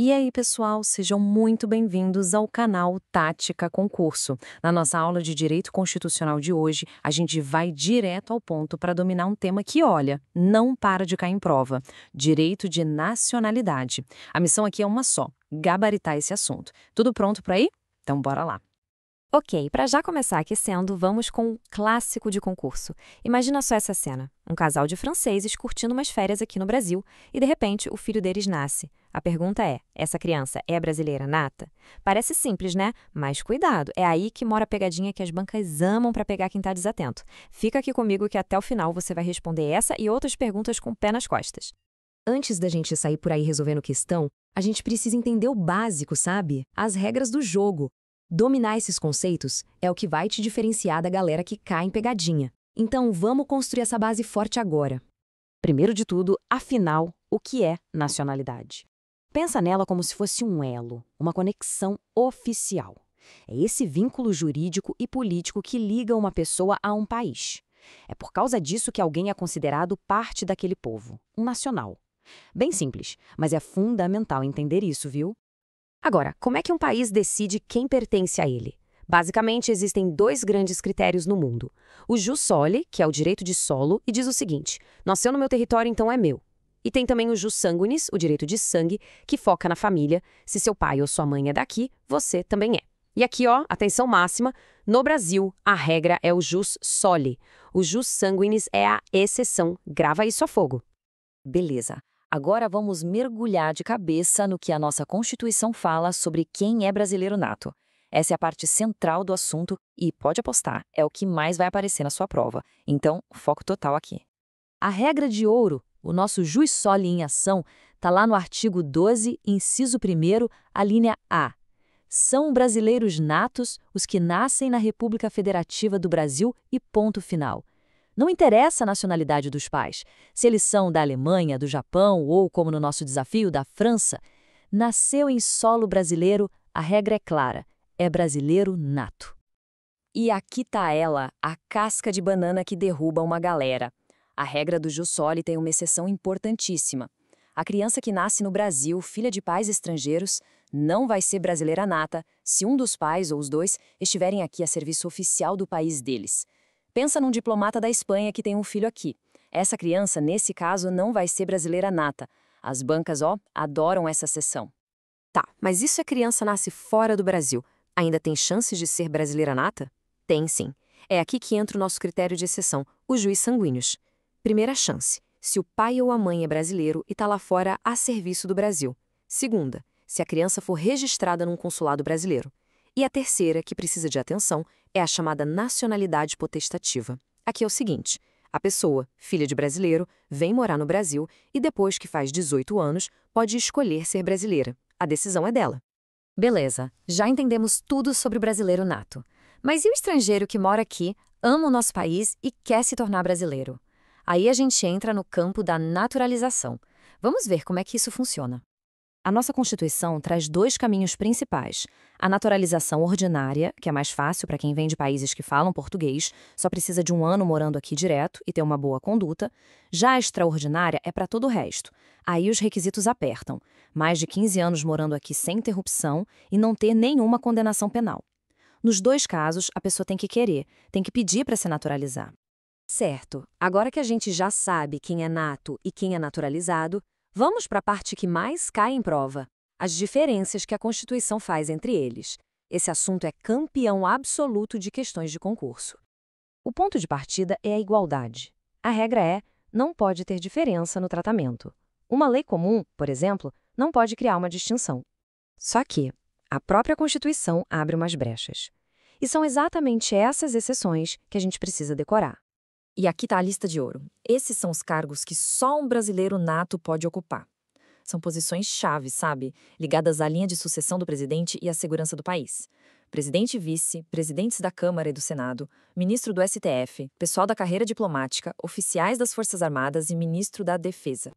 E aí, pessoal, sejam muito bem-vindos ao canal Tática Concurso. Na nossa aula de Direito Constitucional de hoje, a gente vai direto ao ponto para dominar um tema que, olha, não para de cair em prova: direito de nacionalidade. A missão aqui é uma só: gabaritar esse assunto. Tudo pronto para ir? Então, bora lá. Ok, para já começar aquecendo, vamos com um clássico de concurso. Imagina só essa cena: um casal de franceses curtindo umas férias aqui no Brasil e, de repente, o filho deles nasce. A pergunta é: essa criança é brasileira nata? Parece simples, né? Mas cuidado, é aí que mora a pegadinha que as bancas amam para pegar quem está desatento. Fica aqui comigo que até o final você vai responder essa e outras perguntas com o pé nas costas. Antes da gente sair por aí resolvendo questão, a gente precisa entender o básico, sabe? As regras do jogo. Dominar esses conceitos é o que vai te diferenciar da galera que cai em pegadinha. Então, vamos construir essa base forte agora. Primeiro de tudo, afinal, o que é nacionalidade? Pensa nela como se fosse um elo, uma conexão oficial. É esse vínculo jurídico e político que liga uma pessoa a um país. É por causa disso que alguém é considerado parte daquele povo, um nacional. Bem simples, mas é fundamental entender isso, viu? Agora, como é que um país decide quem pertence a ele? Basicamente, existem dois grandes critérios no mundo. O jus soli, que é o direito de solo, e diz o seguinte: nasceu no meu território, então é meu. E tem também o jus sanguinis, o direito de sangue, que foca na família. Se seu pai ou sua mãe é daqui, você também é. E aqui, ó, atenção máxima, no Brasil, a regra é o jus soli. O jus sanguinis é a exceção. Grava isso a fogo. Beleza. Agora vamos mergulhar de cabeça no que a nossa Constituição fala sobre quem é brasileiro nato. Essa é a parte central do assunto e, pode apostar, é o que mais vai aparecer na sua prova. Então, foco total aqui. A regra de ouro, o nosso jus soli em ação, está lá no artigo 12, inciso 1º, a linha A. São brasileiros natos os que nascem na República Federativa do Brasil e ponto final. Não interessa a nacionalidade dos pais, se eles são da Alemanha, do Japão ou, como no nosso desafio, da França. Nasceu em solo brasileiro, a regra é clara: é brasileiro nato. E aqui tá ela, a casca de banana que derruba uma galera. A regra do jus soli tem uma exceção importantíssima. A criança que nasce no Brasil, filha de pais estrangeiros, não vai ser brasileira nata se um dos pais ou os dois estiverem aqui a serviço oficial do país deles. Pensa num diplomata da Espanha que tem um filho aqui. Essa criança, nesse caso, não vai ser brasileira nata. As bancas, ó, adoram essa seção. Tá, mas e se a criança nasce fora do Brasil? Ainda tem chances de ser brasileira nata? Tem sim. É aqui que entra o nosso critério de exceção, o jus sanguinis. Primeira chance: se o pai ou a mãe é brasileiro e está lá fora a serviço do Brasil. Segunda: se a criança for registrada num consulado brasileiro. E a terceira, que precisa de atenção, é a chamada nacionalidade potestativa. Aqui é o seguinte: a pessoa, filha de brasileiro, vem morar no Brasil e depois que faz 18 anos, pode escolher ser brasileira. A decisão é dela. Beleza, já entendemos tudo sobre o brasileiro nato. Mas e o estrangeiro que mora aqui, ama o nosso país e quer se tornar brasileiro? Aí a gente entra no campo da naturalização. Vamos ver como é que isso funciona. A nossa Constituição traz dois caminhos principais: a naturalização ordinária, que é mais fácil para quem vem de países que falam português, só precisa de 1 ano morando aqui direto e ter uma boa conduta. Já a extraordinária é para todo o resto. Aí os requisitos apertam: mais de 15 anos morando aqui sem interrupção e não ter nenhuma condenação penal. Nos dois casos, a pessoa tem que querer, tem que pedir para se naturalizar. Certo, agora que a gente já sabe quem é nato e quem é naturalizado, vamos para a parte que mais cai em prova: as diferenças que a Constituição faz entre eles. Esse assunto é campeão absoluto de questões de concurso. O ponto de partida é a igualdade. A regra é: não pode ter diferença no tratamento. Uma lei comum, por exemplo, não pode criar uma distinção. Só que a própria Constituição abre umas brechas. E são exatamente essas exceções que a gente precisa decorar. E aqui tá a lista de ouro. Esses são os cargos que só um brasileiro nato pode ocupar. São posições-chave, sabe? Ligadas à linha de sucessão do presidente e à segurança do país. Presidente e vice, presidentes da Câmara e do Senado, ministro do STF, pessoal da carreira diplomática, oficiais das Forças Armadas e ministro da Defesa.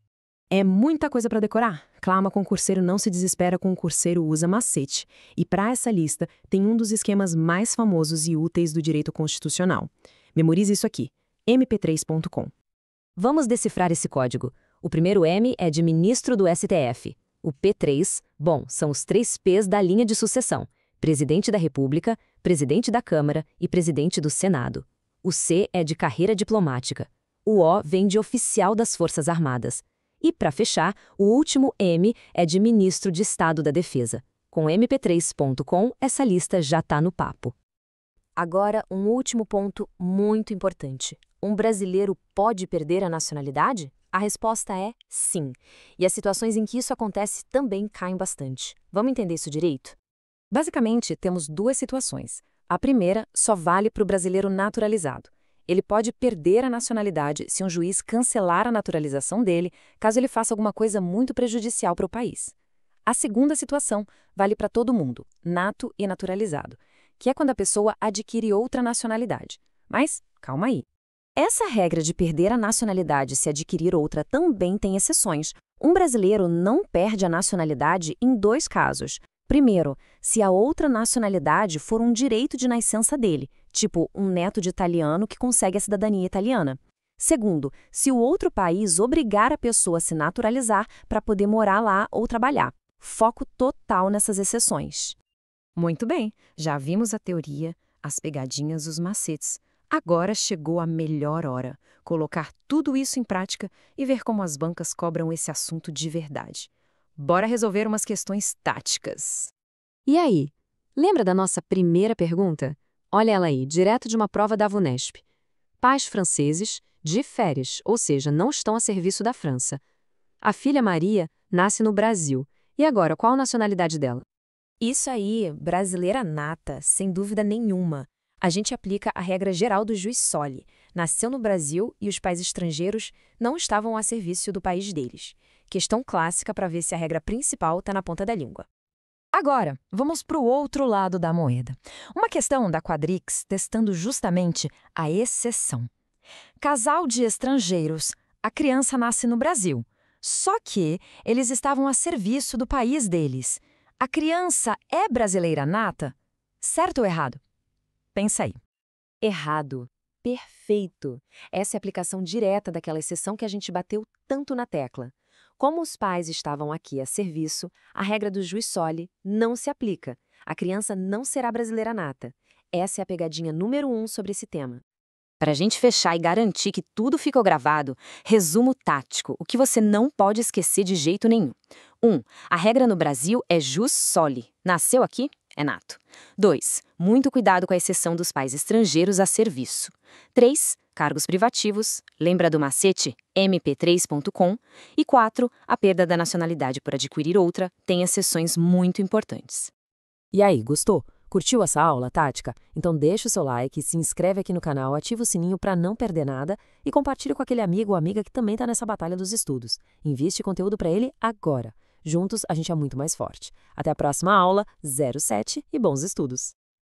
É muita coisa para decorar. Clama concurseiro não se desespera, concurseiro usa macete. E para essa lista, tem um dos esquemas mais famosos e úteis do direito constitucional. Memorize isso aqui: mp3.com. Vamos decifrar esse código. O primeiro M é de ministro do STF. O P3, bom, são os 3 P's da linha de sucessão: Presidente da República, Presidente da Câmara e Presidente do Senado. O C é de carreira diplomática. O O vem de oficial das Forças Armadas. E, para fechar, o último M é de Ministro de Estado da Defesa. Com mp3.com, essa lista já está no papo. Agora, um último ponto muito importante. Um brasileiro pode perder a nacionalidade? A resposta é sim. E as situações em que isso acontece também caem bastante. Vamos entender isso direito? Basicamente, temos 2 situações. A primeira só vale para o brasileiro naturalizado. Ele pode perder a nacionalidade se um juiz cancelar a naturalização dele, caso ele faça alguma coisa muito prejudicial para o país. A segunda situação vale para todo mundo, nato e naturalizado, que é quando a pessoa adquire outra nacionalidade. Mas, calma aí. Essa regra de perder a nacionalidade se adquirir outra também tem exceções. Um brasileiro não perde a nacionalidade em 2 casos. Primeiro, se a outra nacionalidade for um direito de nascença dele, tipo um neto de italiano que consegue a cidadania italiana. Segundo, se o outro país obrigar a pessoa a se naturalizar para poder morar lá ou trabalhar. Foco total nessas exceções. Muito bem, já vimos a teoria, as pegadinhas, os macetes. Agora chegou a melhor hora, colocar tudo isso em prática e ver como as bancas cobram esse assunto de verdade. Bora resolver umas questões táticas. E aí, lembra da nossa primeira pergunta? Olha ela aí, direto de uma prova da VUNESP. Pais franceses, de férias, ou seja, não estão a serviço da França. A filha Maria nasce no Brasil. E agora, qual a nacionalidade dela? Isso aí, brasileira nata, sem dúvida nenhuma. A gente aplica a regra geral do jus soli. Nasceu no Brasil e os pais estrangeiros não estavam a serviço do país deles. Questão clássica para ver se a regra principal está na ponta da língua. Agora, vamos para o outro lado da moeda. Uma questão da Quadrix testando justamente a exceção. Casal de estrangeiros, a criança nasce no Brasil, só que eles estavam a serviço do país deles. A criança é brasileira nata? Certo ou errado? Pensa aí. Errado. Perfeito. Essa é a aplicação direta daquela exceção que a gente bateu tanto na tecla. Como os pais estavam aqui a serviço, a regra do jus soli não se aplica. A criança não será brasileira nata. Essa é a pegadinha número 1 sobre esse tema. Para a gente fechar e garantir que tudo ficou gravado, resumo tático, o que você não pode esquecer de jeito nenhum. 1. A regra no Brasil é jus soli. Nasceu aqui? É nato. 2. Muito cuidado com a exceção dos pais estrangeiros a serviço. 3. Cargos privativos. Lembra do macete? mp3.com. E 4. A perda da nacionalidade por adquirir outra tem exceções muito importantes. E aí, gostou? Curtiu essa aula tática? Então deixa o seu like, se inscreve aqui no canal, ativa o sininho para não perder nada e compartilha com aquele amigo ou amiga que também está nessa batalha dos estudos. Investe conteúdo para ele agora. Juntos a gente é muito mais forte. Até a próxima aula, 07 e bons estudos!